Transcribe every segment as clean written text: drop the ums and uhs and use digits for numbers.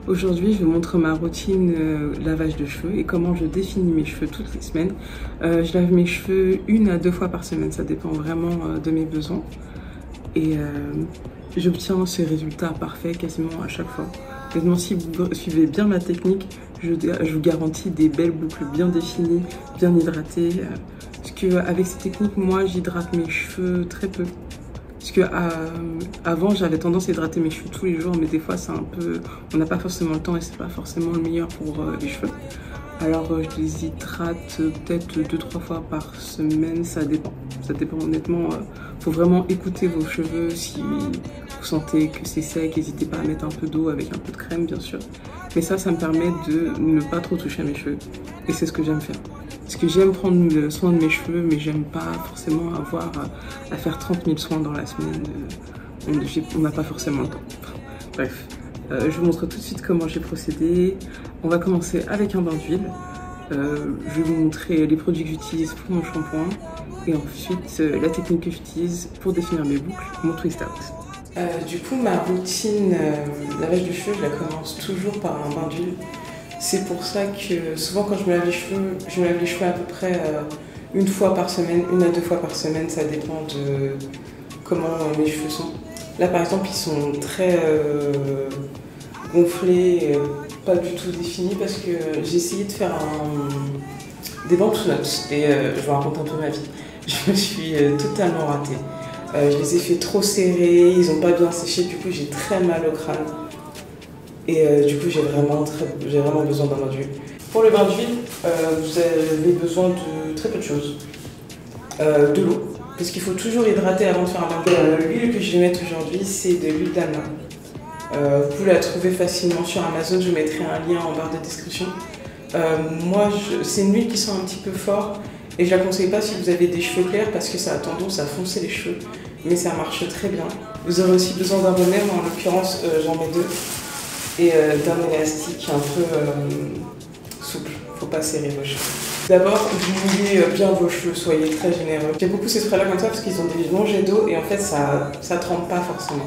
Aujourd'hui, je vous montre ma routine lavage de cheveux et comment je définis mes cheveux toutes les semaines. Je lave mes cheveux 1 à 2 fois par semaine, ça dépend vraiment de mes besoins. Et j'obtiens ces résultats parfaits quasiment à chaque fois. Honnêtement, si vous suivez bien ma technique, je vous garantis des belles boucles bien définies, bien hydratées. Parce qu'avec cette technique, moi, j'hydrate mes cheveux très peu. Parce que avant, j'avais tendance à hydrater mes cheveux tous les jours, mais des fois, c'est un peu, on n'a pas forcément le temps et c'est pas forcément le meilleur pour les cheveux. Alors, je les hydrate peut-être 2-3 fois par semaine, ça dépend. Ça dépend honnêtement. Faut vraiment écouter vos cheveux. Si vous sentez que c'est sec, n'hésitez pas à mettre un peu d'eau avec un peu de crème, bien sûr. Mais ça me permet de ne pas trop toucher à mes cheveux. Et c'est ce que j'aime faire. Parce que j'aime prendre soin de mes cheveux, mais j'aime pas forcément avoir à faire 30 000 soins dans la semaine. On n'a pas forcément le temps. Bref, je vous montre tout de suite comment j'ai procédé. On va commencer avec un bain d'huile. Je vais vous montrer les produits que j'utilise pour mon shampoing. Et ensuite, la technique que j'utilise pour définir mes boucles, mon twist out. Du coup, ma routine lavage de cheveux, je la commence toujours par un bain d'huile. C'est pour ça que souvent quand je me lave les cheveux à peu près 1 fois par semaine, 1 à 2 fois par semaine, ça dépend de comment mes cheveux sont. Là par exemple, ils sont très gonflés, pas du tout définis parce que j'ai essayé de faire des bandes notes et je vous raconte un peu ma vie. Je me suis totalement ratée. Je les ai fait trop serrés, ils n'ont pas bien séché, du coup j'ai très mal au crâne. Et du coup, j'ai vraiment besoin d'un bain d'huile. Pour le bain d'huile, vous avez besoin de très peu de choses. De l'eau, parce qu'il faut toujours hydrater avant de faire un bain d'huile. L'huile que je vais mettre aujourd'hui, c'est de l'huile d'amla. Vous pouvez la trouver facilement sur Amazon, je vous mettrai un lien en barre de description. Moi, c'est une huile qui sent un petit peu fort et je la conseille pas si vous avez des cheveux clairs parce que ça a tendance à foncer les cheveux, mais ça marche très bien. Vous aurez aussi besoin d'un bonnet, moi en l'occurrence j'en mets 2. Et d'un élastique un peu souple, faut pas serrer vos cheveux. D'abord, vous mouillez bien vos cheveux, soyez très généreux. J'aime beaucoup ces sprays là comme ça parce qu'ils ont des longs jets d'eau et en fait ça trempe pas forcément.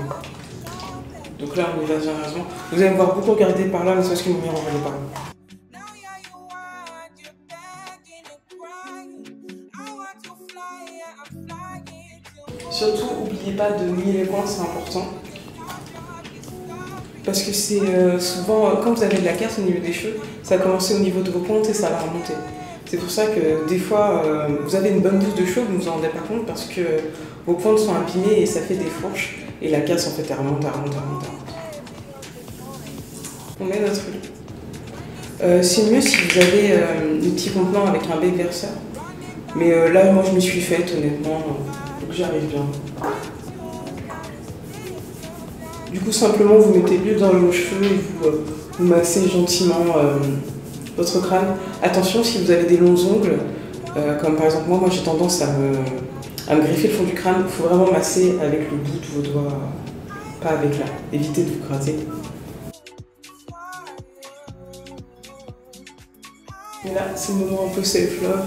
Donc là on y va généreusement. Vous allez me voir beaucoup regarder par là, mais c'est parce que mon miroir est par là. Surtout, n'oubliez pas de mouiller les points, c'est important. Parce que c'est souvent, quand vous avez de la casse au niveau des cheveux, ça va commencer au niveau de vos pointes et ça va remonter. C'est pour ça que des fois, vous avez une bonne bouse de cheveux, vous ne vous en rendez pas compte parce que vos pointes sont abîmées et ça fait des fourches. Et la casse, en fait, elle remonte. On met notre huile. C'est mieux si vous avez des petits contenants avec un bec verseur. Mais là, moi, je me suis faite, honnêtement, donc j'arrive bien. Du coup, simplement, vous mettez l'huile dans vos cheveux et vous massez gentiment votre crâne. Attention, si vous avez des longs ongles, comme par exemple moi j'ai tendance à me greffer le fond du crâne, il faut vraiment masser avec le bout de vos doigts, pas avec là. Évitez de vous gratter. Et là, c'est le moment un peu self-love.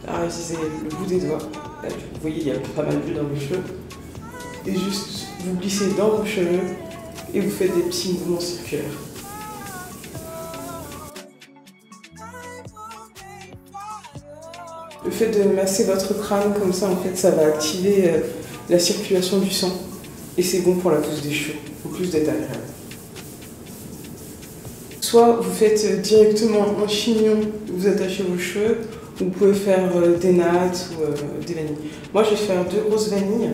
Alors, utilisez le bout des doigts. Là, vous voyez, il y a pas mal d'huile dans vos cheveux. Et juste, vous glissez dans vos cheveux et vous faites des petits mouvements circulaires. Le fait de masser votre crâne comme ça, en fait, ça va activer la circulation du sang. Et c'est bon pour la pousse des cheveux, en plus d'être agréable. Soit vous faites directement un chignon, vous attachez vos cheveux, ou vous pouvez faire des nattes ou des vanilles. Moi, je vais faire 2 grosses vanilles.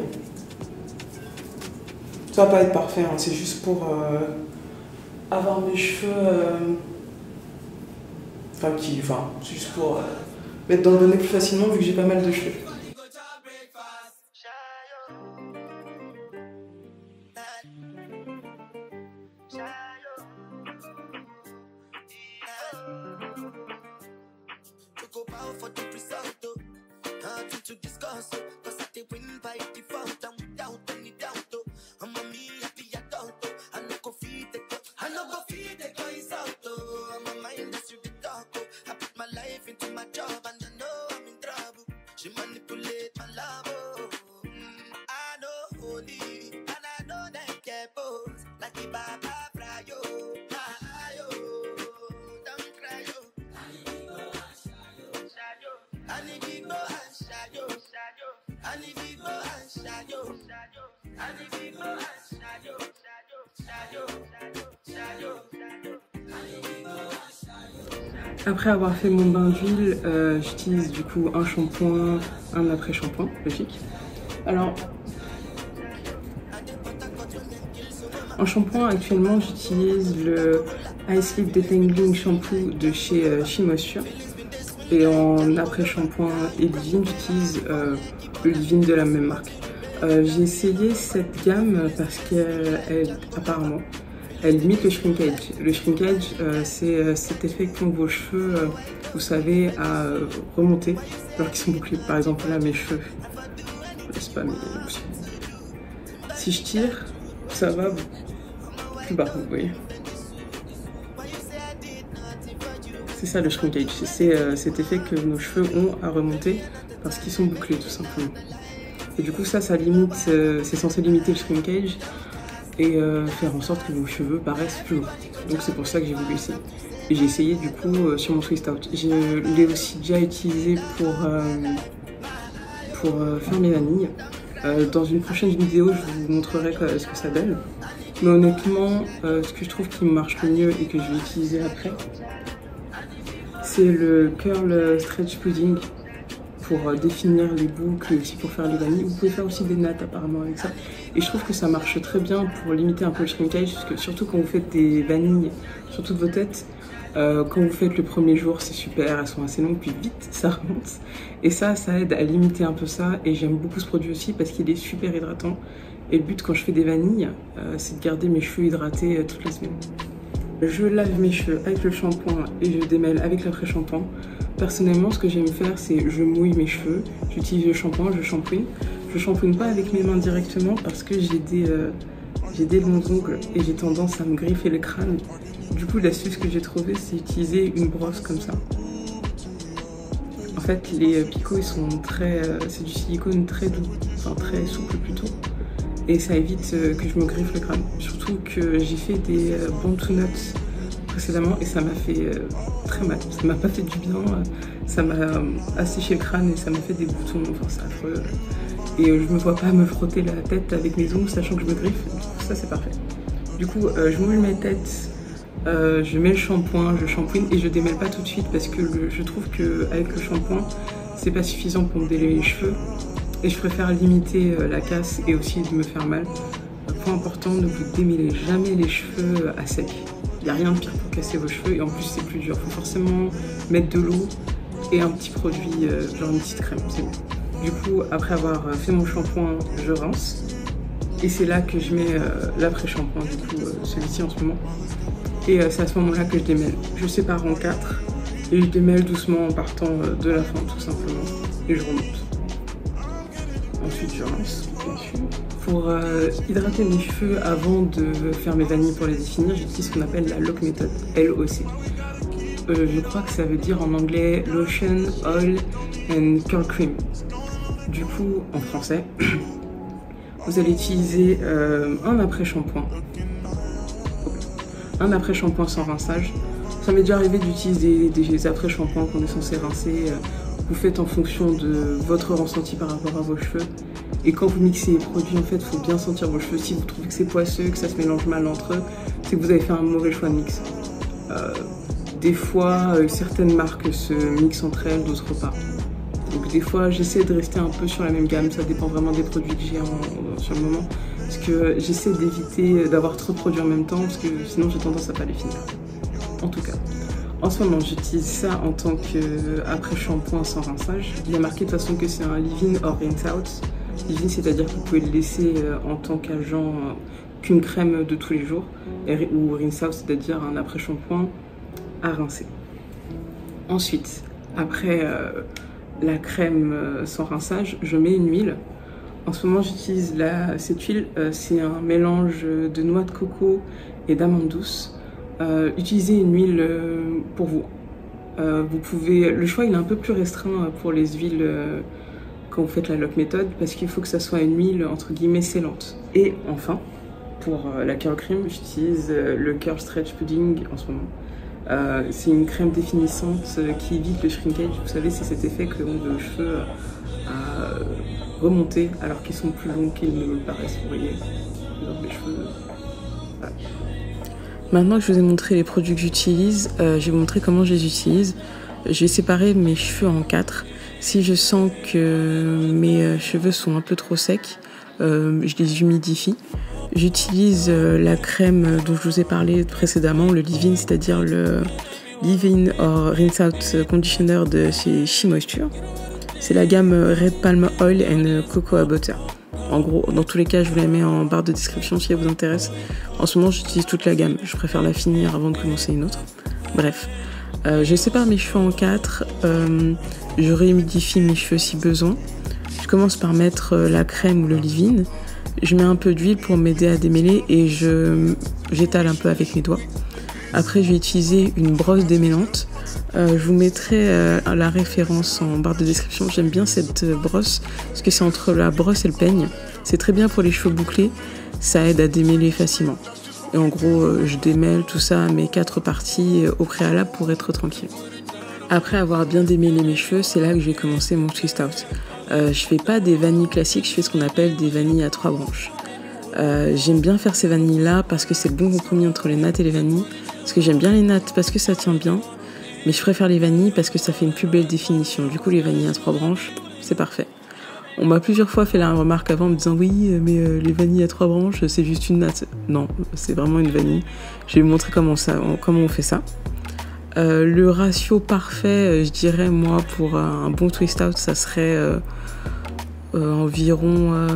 Ça va pas être parfait, hein, c'est juste pour avoir mes cheveux. C'est juste pour mettre dans le bonnet plus facilement vu que j'ai pas mal de cheveux. Après avoir fait mon bain d'huile, j'utilise du coup un shampoing, un après-shampoing, logique. Alors, en shampoing, actuellement, j'utilise le Ice Lip Detangling Shampoo de chez She-Moisture. Et en après-shampoing et Livin, j'utilise le Livin de la même marque. J'ai essayé cette gamme parce qu'apparemment, elle limite le shrinkage. Le shrinkage, c'est cet effet qu'ont vos cheveux, vous savez, à remonter alors qu'ils sont bouclés. Par exemple, là, mes cheveux, n'est-ce pas, mais si je tire, ça va plus bas, vous voyez. C'est ça le shrinkage, c'est cet effet que nos cheveux ont à remonter parce qu'ils sont bouclés, tout simplement. Et du coup, ça limite, c'est censé limiter le shrinkage et faire en sorte que vos cheveux paraissent plus longs. Donc c'est pour ça que j'ai voulu essayer. Et j'ai essayé du coup sur mon twist out. Je l'ai aussi déjà utilisé pour faire mes vanilles. Dans une prochaine vidéo, je vous montrerai ce que ça donne. Mais honnêtement, ce que je trouve qui marche le mieux et que je vais utiliser après, c'est le Curl Stretch Pudding pour définir les boucles et aussi pour faire les vanilles. Vous pouvez faire aussi des nattes apparemment avec ça. Et je trouve que ça marche très bien pour limiter un peu le shrinkage, parce que surtout quand vous faites des vanilles sur toutes vos têtes, quand vous faites le premier jour, c'est super, elles sont assez longues, puis vite ça remonte. Et ça aide à limiter un peu ça. Et j'aime beaucoup ce produit aussi parce qu'il est super hydratant. Et le but quand je fais des vanilles, c'est de garder mes cheveux hydratés toutes les semaines. Je lave mes cheveux avec le shampoing et je démêle avec l'après-shampoing. Personnellement, ce que j'aime faire, c'est je mouille mes cheveux, j'utilise le shampoing, je shampooine. Je shampooine pas avec mes mains directement parce que j'ai des longs ongles et j'ai tendance à me griffer le crâne. Du coup, l'astuce que j'ai trouvée, c'est utiliser une brosse comme ça. En fait, les picots, ils sont c'est du silicone très doux, enfin très souple plutôt. Et ça évite que je me griffe le crâne. Surtout que j'ai fait des bantu nuts précédemment et ça m'a fait très mal. Ça m'a pas fait du bien, ça m'a asséché le crâne et ça m'a fait des boutons, enfin c'est affreux. Et je me vois pas me frotter la tête avec mes ongles sachant que je me griffe, ça c'est parfait. Du coup, je mouille mes têtes, je mets le shampoing, je shampooine et je démêle pas tout de suite parce que je trouve qu'avec le shampoing, c'est pas suffisant pour me délayer les cheveux. Et je préfère limiter la casse et aussi de me faire mal. Point important, ne vous démêlez jamais les cheveux à sec. Il n'y a rien de pire pour casser vos cheveux et en plus c'est plus dur. Il faut forcément mettre de l'eau et un petit produit, genre une petite crème, c'est bon. Du coup, après avoir fait mon shampoing, je rince. Et c'est là que je mets l'après-shampoing, du coup celui-ci en ce moment. Et c'est à ce moment-là que je démêle. Je sépare en 4 et je démêle doucement en partant de la fin tout simplement. Et je remonte. Ensuite, je rince, bien sûr. Pour hydrater mes cheveux avant de faire mes vanilles pour les définir, j'utilise ce qu'on appelle la LOC méthode, LOC. Je crois que ça veut dire en anglais Lotion, Oil and Curl Cream. Du coup, en français, vous allez utiliser un après-shampoing. Un après-shampoing sans rinçage. Ça m'est déjà arrivé d'utiliser des après-shampoings qu'on est censé rincer. Vous faites en fonction de votre ressenti par rapport à vos cheveux. Et quand vous mixez les produits, en fait, il faut bien sentir vos cheveux. Si vous trouvez que c'est poisseux, que ça se mélange mal entre eux, c'est que vous avez fait un mauvais choix de mix. Des fois, certaines marques se mixent entre elles, d'autres pas. Donc des fois, j'essaie de rester un peu sur la même gamme. Ça dépend vraiment des produits que j'ai sur le moment. Parce que j'essaie d'éviter d'avoir trop de produits en même temps, parce que sinon j'ai tendance à pas les finir. En tout cas. En ce moment, j'utilise ça en tant qu'après-shampoing sans rinçage. Il y a marqué de toute façon que c'est un leave-in or rinse out. Leave-in, c'est-à-dire que vous pouvez le laisser en tant qu'agent qu'une crème de tous les jours. Ou rinse out, c'est-à-dire un après-shampoing à rincer. Ensuite, après la crème sans rinçage, je mets une huile. En ce moment, j'utilise cette huile. C'est un mélange de noix de coco et d'amandes douces. Utilisez une huile pour vous. Vous pouvez, le choix il est un peu plus restreint pour les huiles quand vous faites la LOC méthode parce qu'il faut que ça soit une huile entre guillemets scellante. Et enfin, pour la curl cream, j'utilise le Curl Stretch Pudding en ce moment. C'est une crème définissante qui évite le shrinkage. Vous savez, c'est cet effet que ont vos cheveux à remonter alors qu'ils sont plus longs qu'ils ne le paraissent, vous voyez. cheveux. Voilà. Maintenant que je vous ai montré les produits que j'utilise, je vais vous montrer comment je les utilise. Je vais séparer mes cheveux en 4. Si je sens que mes cheveux sont un peu trop secs, je les humidifie. J'utilise la crème dont je vous ai parlé précédemment, le leave-in, c'est-à-dire le leave-in or rinse out conditioner de chez She Moisture. C'est la gamme Red Palm Oil and Cocoa Butter. En gros, dans tous les cas, je vous la mets en barre de description si elle vous intéresse. En ce moment, j'utilise toute la gamme. Je préfère la finir avant de commencer une autre. Bref, je sépare mes cheveux en 4. Je réhumidifie mes cheveux si besoin. Je commence par mettre la crème ou le leave-in. Je mets un peu d'huile pour m'aider à démêler et j'étale un peu avec mes doigts. Après, je vais utiliser une brosse démêlante. Je vous mettrai la référence en barre de description. J'aime bien cette brosse parce que c'est entre la brosse et le peigne. C'est très bien pour les cheveux bouclés. Ça aide à démêler facilement. Et en gros, je démêle tout ça à mes 4 parties au préalable pour être tranquille. Après avoir bien démêlé mes cheveux, c'est là que je vais commencer mon twist out. Je fais pas des vanilles classiques, je fais ce qu'on appelle des vanilles à 3 branches. J'aime bien faire ces vanilles-là parce que c'est le bon compromis entre les nattes et les vanilles. Parce que j'aime bien les nattes parce que ça tient bien. Mais je préfère les vanilles parce que ça fait une plus belle définition. Du coup, les vanilles à 3 branches, c'est parfait. On m'a plusieurs fois fait la remarque avant en me disant « Oui, mais les vanilles à 3 branches, c'est juste une natte. » Non, c'est vraiment une vanille. Je vais vous montrer comment on fait ça. Le ratio parfait, je dirais, moi, pour un bon twist out, ça serait environ...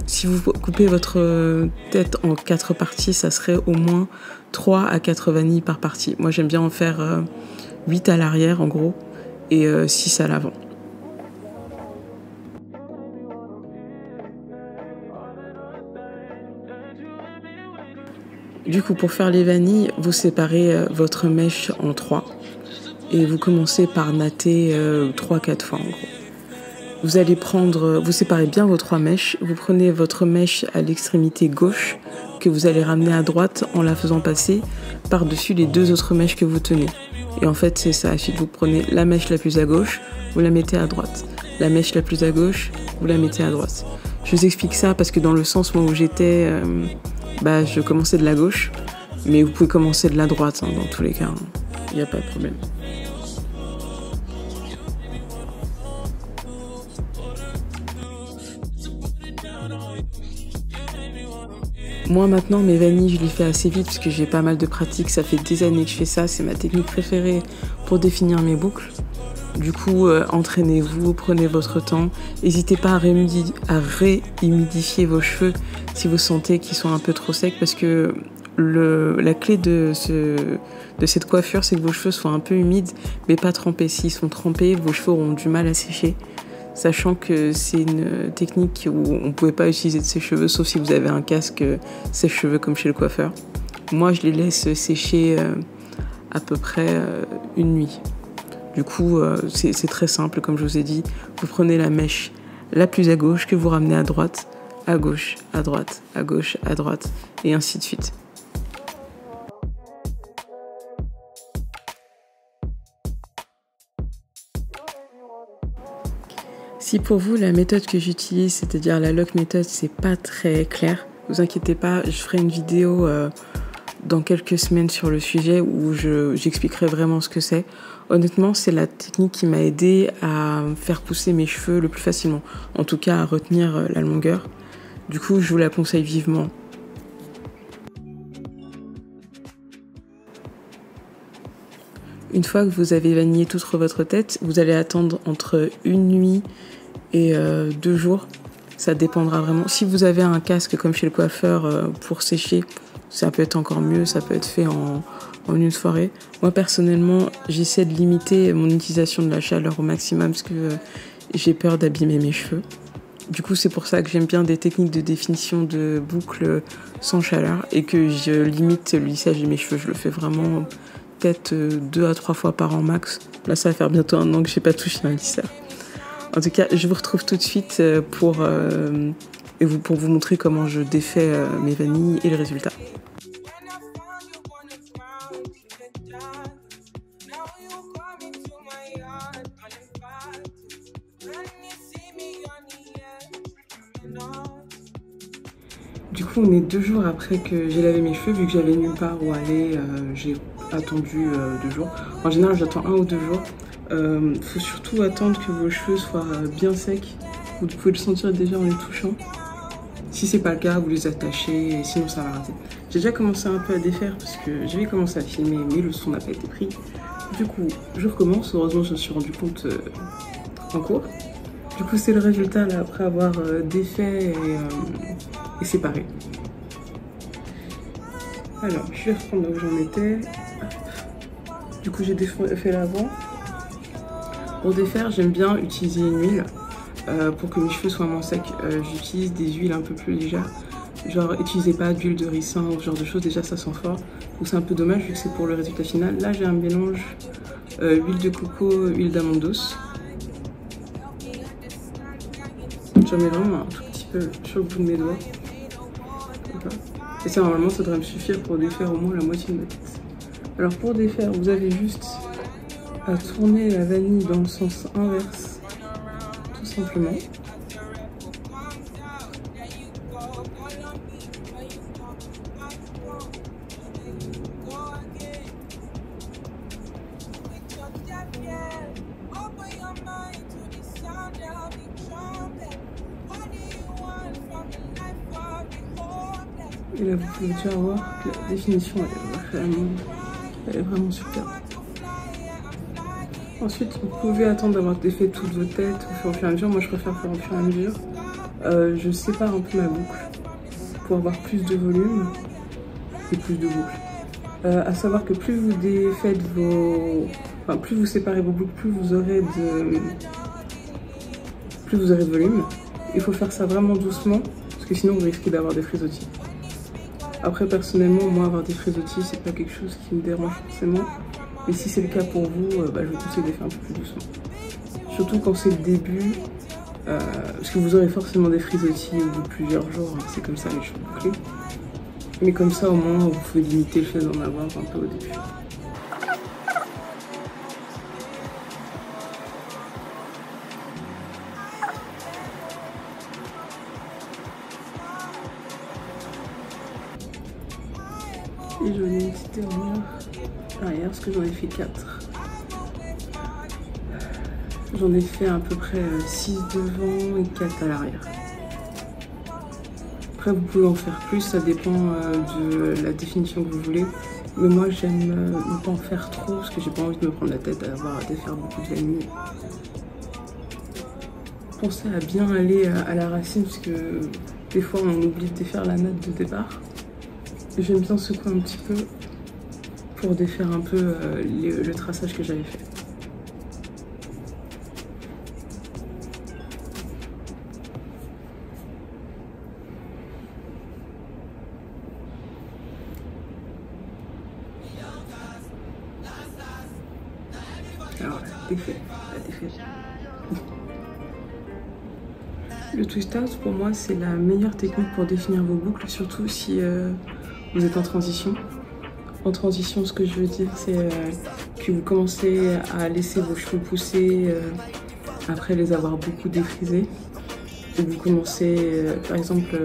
si vous coupez votre tête en 4 parties, ça serait au moins 3 à 4 vanilles par partie. Moi, j'aime bien en faire 8 à l'arrière, en gros, et 6 à l'avant. Du coup, pour faire les vanilles, vous séparez votre mèche en 3 et vous commencez par natter 3-4 fois en gros. Vous allez vous séparez bien vos 3 mèches, vous prenez votre mèche à l'extrémité gauche que vous allez ramener à droite en la faisant passer par-dessus les 2 autres mèches que vous tenez. Et en fait, c'est ça. Ensuite, vous prenez la mèche la plus à gauche, vous la mettez à droite. La mèche la plus à gauche, vous la mettez à droite. Je vous explique ça parce que dans le sens où j'étais... je commençais de la gauche, mais vous pouvez commencer de la droite, dans tous les cas, il n'y a pas de problème. Moi maintenant, mes vanilles, je les fais assez vite parce que j'ai pas mal de pratique, ça fait des années que je fais ça, c'est ma technique préférée pour définir mes boucles. Du coup, entraînez-vous, prenez votre temps. N'hésitez pas à réhumidifier vos cheveux si vous sentez qu'ils sont un peu trop secs parce que la clé de cette coiffure, c'est que vos cheveux soient un peu humides mais pas trempés. S'ils sont trempés, vos cheveux auront du mal à sécher. Sachant que c'est une technique où on ne pouvait pas utiliser de sèche-cheveux sauf si vous avez un casque sèche-cheveux comme chez le coiffeur. Moi, je les laisse sécher à peu près une nuit. Du coup, c'est très simple, comme je vous ai dit. Vous prenez la mèche la plus à gauche que vous ramenez à droite, à gauche, à droite, à gauche, à droite, et ainsi de suite. Si pour vous, la méthode que j'utilise, c'est-à-dire la lock méthode, c'est pas très clair, vous inquiétez pas, je ferai une vidéo dans quelques semaines sur le sujet où j'expliquerai vraiment ce que c'est. Honnêtement, c'est la technique qui m'a aidé à faire pousser mes cheveux le plus facilement. En tout cas, à retenir la longueur. Du coup, je vous la conseille vivement. Une fois que vous avez vanillé toute votre tête, vous allez attendre entre une nuit et 2 jours. Ça dépendra vraiment. Si vous avez un casque comme chez le coiffeur pour sécher, ça peut être encore mieux, ça peut être fait en une soirée. Moi, personnellement, j'essaie de limiter mon utilisation de la chaleur au maximum parce que j'ai peur d'abîmer mes cheveux. Du coup, c'est pour ça que j'aime bien des techniques de définition de boucles sans chaleur et que je limite le lissage de mes cheveux. Je le fais vraiment peut-être 2 à 3 fois par an max. Là, ça va faire bientôt 1 an que je n'ai pas touché un lisseur. En tout cas, je vous retrouve tout de suite pour vous montrer comment je défais mes vanilles et le résultat. Du coup, on est 2 jours après que j'ai lavé mes cheveux. Vu que j'avais nulle part où aller, j'ai attendu 2 jours. En général, j'attends 1 ou 2 jours. Faut surtout attendre que vos cheveux soient bien secs. Vous pouvez le sentir déjà en les touchant. Si c'est pas le cas, vous les attachez, et sinon ça va rater. J'ai déjà commencé un peu à défaire parce que j'avais commencé à filmer, mais le son n'a pas été pris. Du coup, je recommence. Heureusement, je me suis rendu compte en cours. Du coup, c'est le résultat là, après avoir défait et séparé. Alors, je vais reprendre là où j'en étais. Du coup, j'ai fait l'avant. Pour défaire, j'aime bien utiliser une huile pour que mes cheveux soient moins secs. J'utilise des huiles un peu plus légères. Genre, utilisez pas d'huile de ricin ou ce genre de choses, déjà ça sent fort. Donc c'est un peu dommage vu que c'est pour le résultat final. Là, j'ai un mélange huile de coco, huile d'amande douce. J'en mets vraiment un tout petit peu sur le bout de mes doigts. Voilà. Et ça, normalement, ça devrait me suffire pour défaire au moins la moitié de ma tête. Alors pour défaire, vous avez juste à tourner la vanille dans le sens inverse, tout simplement. Et là, vous pouvez déjà voir que la définition, elle est vraiment super. Ensuite, vous pouvez attendre d'avoir défait toute votre tête au fur et à mesure. Moi, je préfère faire au fur et à mesure. Je sépare un peu ma boucle pour avoir plus de volume et plus de boucles. À savoir que plus vous défaites plus vous séparez vos boucles, plus vous aurez de volume. Il faut faire ça vraiment doucement parce que sinon vous risquez d'avoir des frisottis. Après, personnellement, moi, avoir des frisottis, c'est pas quelque chose qui me dérange forcément. Mais si c'est le cas pour vous, je vous conseille de faire un peu plus doucement. Surtout quand c'est le début, parce que vous aurez forcément des frisottis au bout de plusieurs jours. Hein, c'est comme ça les cheveux bouclés. Mais comme ça, au moins, vous pouvez limiter le fait d'en avoir un peu au début. Et j'en ai une petite erreur arrière parce que j'en ai fait 4. J'en ai fait à peu près 6 devant et 4 à l'arrière. Après vous pouvez en faire plus, ça dépend de la définition que vous voulez. Mais moi j'aime ne pas en faire trop parce que j'ai pas envie de me prendre la tête à avoir à défaire beaucoup de vanille. Pensez à bien aller à la racine parce que des fois on oublie de défaire la natte de départ. J'aime bien secouer un petit peu pour défaire un peu le traçage que j'avais fait. Alors, défait. Le twist out pour moi c'est la meilleure technique pour définir vos boucles, surtout si vous êtes en transition. En transition, ce que je veux dire, c'est que vous commencez à laisser vos cheveux pousser après les avoir beaucoup défrisés. Et vous commencez, par exemple,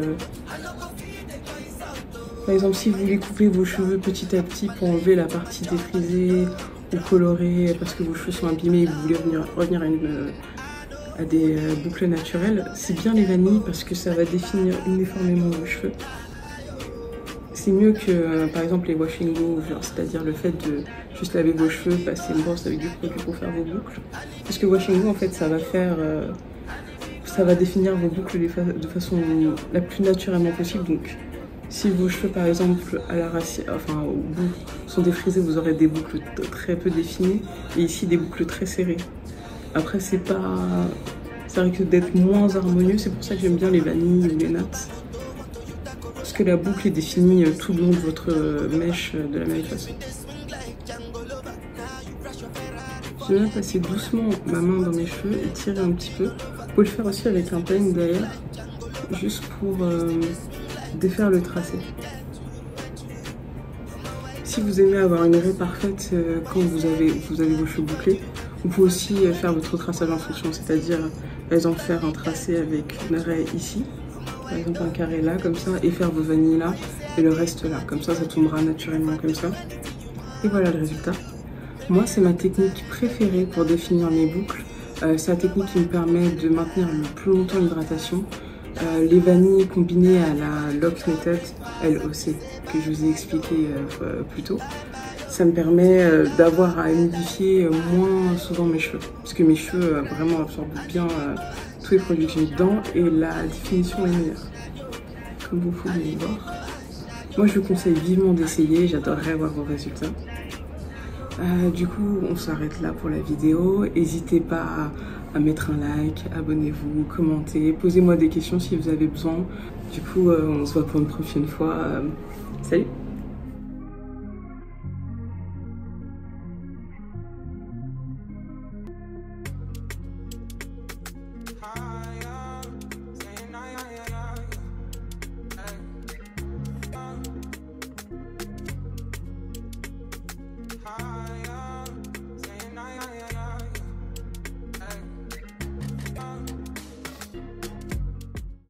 si vous voulez couper vos cheveux petit à petit pour enlever la partie défrisée ou colorée parce que vos cheveux sont abîmés et que vous voulez revenir à des boucles naturelles, c'est bien les vanilles parce que ça va définir uniformément vos cheveux. C'est mieux que par exemple les washing go, c'est-à-dire le fait de juste laver vos cheveux, passer une brosse avec du produit pour faire vos boucles. Parce que washing go en fait ça va définir vos boucles de façon la plus naturellement possible. Donc si vos cheveux par exemple à la racine, enfin au bout sont défrisés, vous aurez des boucles très peu définies et ici des boucles très serrées. Après ça risque d'être moins harmonieux, c'est pour ça que j'aime bien les vanilles ou les nattes. Parce que la boucle est définie tout le long de votre mèche de la même façon. Je viens passer doucement ma main dans mes cheveux et tirer un petit peu. Vous pouvez le faire aussi avec un peigne derrière, juste pour défaire le tracé. Si vous aimez avoir une raie parfaite quand vous avez vos cheveux bouclés, vous pouvez aussi faire votre traçage en fonction, c'est-à-dire par exemple faire un tracé avec une raie ici par exemple un carré là, comme ça, et faire vos vanilles là, et le reste là, comme ça tombera naturellement comme ça. Et voilà le résultat. Moi, c'est ma technique préférée pour définir mes boucles. C'est la technique qui me permet de maintenir le plus longtemps l'hydratation. Les vanilles combinées à la LOC Method, LOC, que je vous ai expliqué plus tôt, ça me permet d'avoir à humidifier moins souvent mes cheveux. Parce que mes cheveux vraiment absorbent bien tous les produits que j'ai mis dedans et la définition est meilleure. Comme vous pouvez le voir. Moi, je vous conseille vivement d'essayer, j'adorerais voir vos résultats. Du coup, on s'arrête là pour la vidéo. N'hésitez pas à mettre un like, abonnez-vous, commentez, posez-moi des questions si vous avez besoin. Du coup, on se voit pour une prochaine fois. Salut!